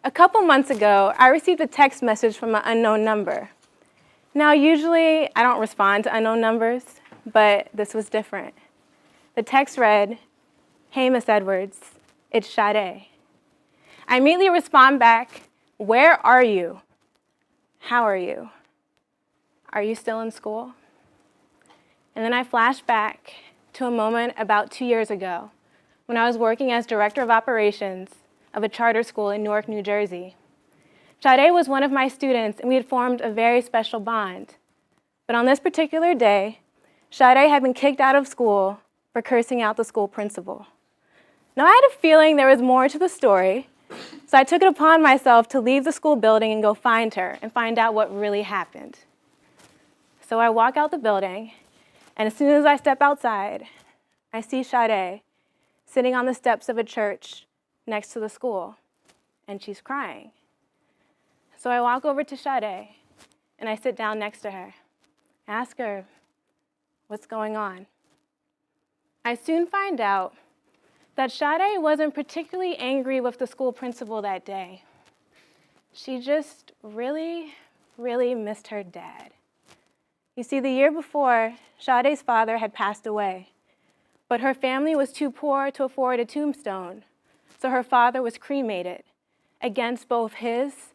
A couple months ago, I received a text message from an unknown number. Now, usually I don't respond to unknown numbers, but this was different. The text read, "Hey, Miss Edwards, it's Sade." I immediately respond back, "Where are you? How are you? Are you still in school?" And then I flash back to a moment about 2 years ago when I was working as director of operations of a charter school in Newark, New Jersey. Sade was one of my students, and we had formed a very special bond. But on this particular day, Sade had been kicked out of school for cursing out the school principal. Now, I had a feeling there was more to the story, so I took it upon myself to leave the school building and go find her and find out what really happened. So I walk out the building, and as soon as I step outside, I see Sade sitting on the steps of a church next to the school, and she's crying. So I walk over to Sade, and I sit down next to her. I ask her, "What's going on?" I soon find out that Sade wasn't particularly angry with the school principal that day. She just really, really missed her dad. You see, the year before, Sade's father had passed away, but her family was too poor to afford a tombstone, so her father was cremated against both his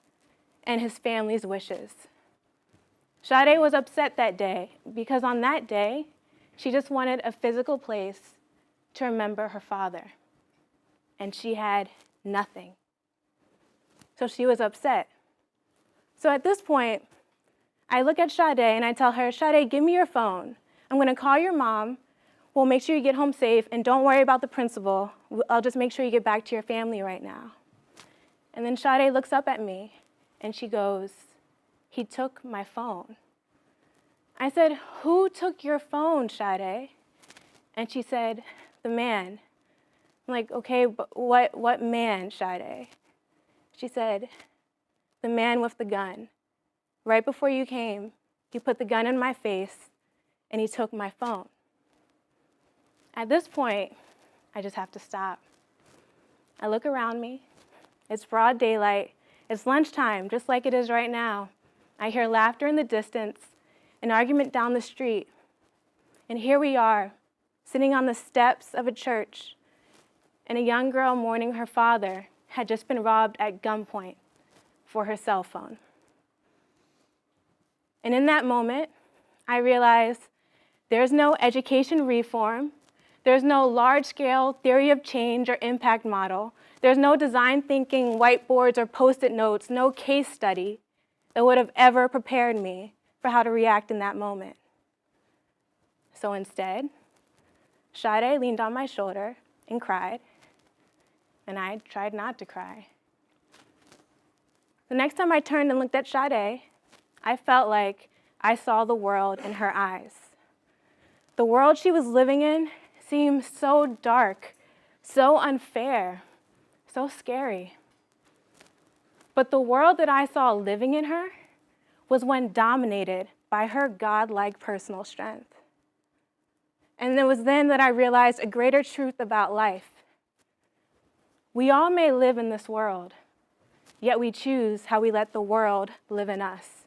and his family's wishes. Sade was upset that day because on that day, she just wanted a physical place to remember her father, and she had nothing. So she was upset. So at this point, I look at Sade and I tell her, "Sade, give me your phone. I'm going to call your mom. We'll make sure you get home safe, and don't worry about the principal. I'll just make sure you get back to your family right now." And then Sade looks up at me and she goes, "He took my phone." I said, "Who took your phone, Sade?" And she said, "The man." I'm like, "Okay, but what man, Sade?" She said, "The man with the gun. Right before you came, he put the gun in my face and he took my phone." At this point, I just have to stop. I look around me. It's broad daylight. It's lunchtime, just like it is right now. I hear laughter in the distance, an argument down the street. And here we are, sitting on the steps of a church, and a young girl mourning her father had just been robbed at gunpoint for her cell phone. And in that moment, I realized there's no education reform, there's no large-scale theory of change or impact model, there's no design thinking whiteboards or Post-it notes, no case study that would have ever prepared me for how to react in that moment. So instead, Sade leaned on my shoulder and cried, and I tried not to cry. The next time I turned and looked at Sade, I felt like I saw the world in her eyes. The world she was living in seemed so dark, so unfair, so scary. But the world that I saw living in her was one dominated by her godlike personal strength. And it was then that I realized a greater truth about life. We all may live in this world, yet we choose how we let the world live in us.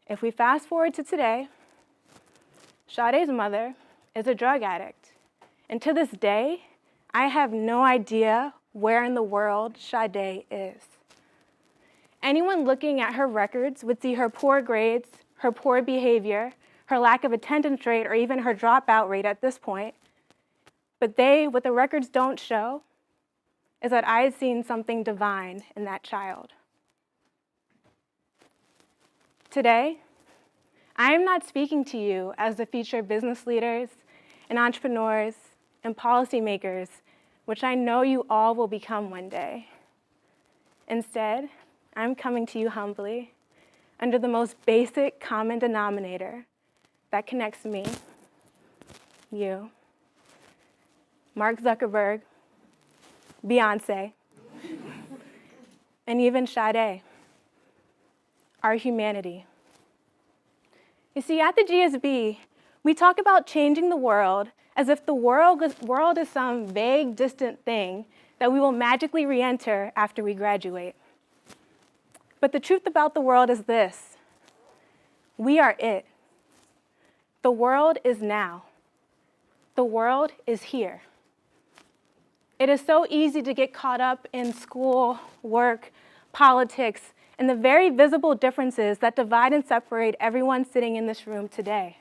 If we fast forward to today, Sade's mother is a drug addict. And to this day, I have no idea where in the world Sade is. Anyone looking at her records would see her poor grades, her poor behavior, her lack of attendance rate, or even her dropout rate at this point. But what the records don't show is that I had seen something divine in that child. Today, I am not speaking to you as the future business leaders and entrepreneurs and policymakers, which I know you all will become one day. Instead, I'm coming to you humbly under the most basic common denominator that connects me, you, Mark Zuckerberg, Beyonce, and even Sade, our humanity. You see, at the GSB, we talk about changing the world as if the world is some vague, distant thing that we will magically re-enter after we graduate. But the truth about the world is this: we are it. The world is now. The world is here. It is so easy to get caught up in school, work, politics, and the very visible differences that divide and separate everyone sitting in this room today.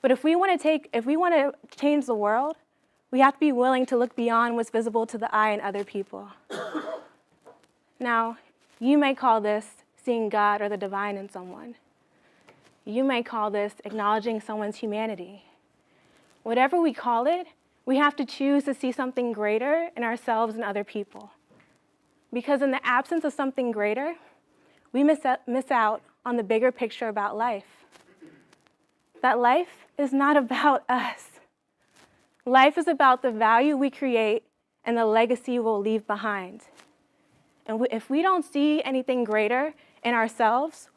But if we want to change the world, we have to be willing to look beyond what's visible to the eye and other people. Now, you may call this seeing God or the divine in someone. You may call this acknowledging someone's humanity. Whatever we call it, we have to choose to see something greater in ourselves and other people. Because in the absence of something greater, we miss out on the bigger picture about life. That life is not about us. Life is about the value we create and the legacy we'll leave behind. And if we don't see anything greater in ourselves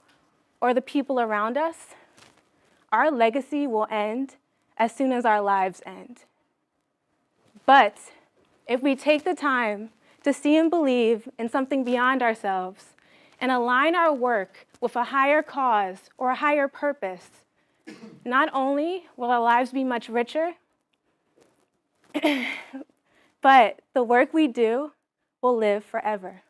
or the people around us, our legacy will end as soon as our lives end. But if we take the time to see and believe in something beyond ourselves and align our work with a higher cause or a higher purpose, not only will our lives be much richer, but the work we do will live forever.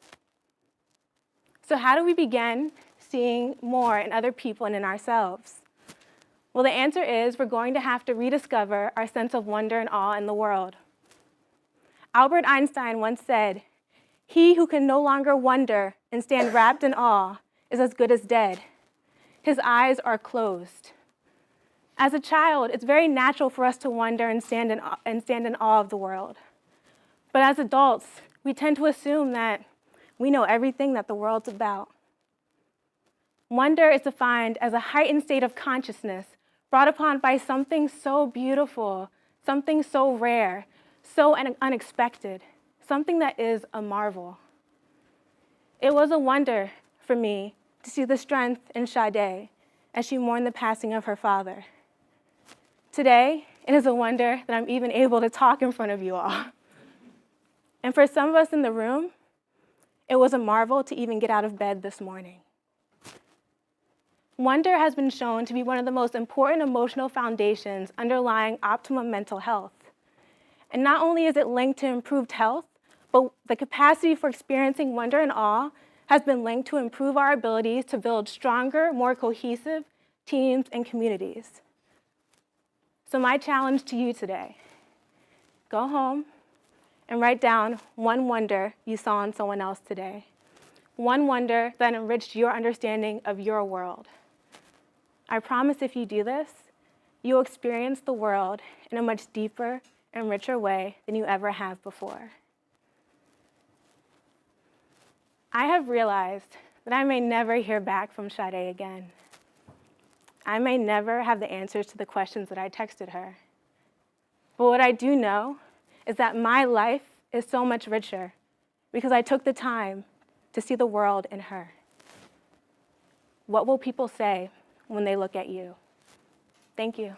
So how do we begin seeing more in other people and in ourselves? Well, the answer is we're going to have to rediscover our sense of wonder and awe in the world. Albert Einstein once said, "He who can no longer wonder and stand wrapped in awe is as good as dead. His eyes are closed." As a child, it's very natural for us to wonder and stand in awe of the world. But as adults, we tend to assume that we know everything that the world's about. Wonder is defined as a heightened state of consciousness brought upon by something so beautiful, something so rare, so unexpected, something that is a marvel. It was a wonder for me to see the strength in Sade as she mourned the passing of her father. Today, it is a wonder that I'm even able to talk in front of you all. And for some of us in the room, it was a marvel to even get out of bed this morning. Wonder has been shown to be one of the most important emotional foundations underlying optimum mental health. And not only is it linked to improved health, but the capacity for experiencing wonder and awe has been linked to improve our abilities to build stronger, more cohesive teams and communities. So my challenge to you today, go home and write down one wonder you saw in someone else today. One wonder that enriched your understanding of your world. I promise if you do this, you'll experience the world in a much deeper and richer way than you ever have before. I have realized that I may never hear back from Sade again. I may never have the answers to the questions that I texted her. But what I do know is that my life is so much richer because I took the time to see the world in her. What will people say when they look at you? Thank you.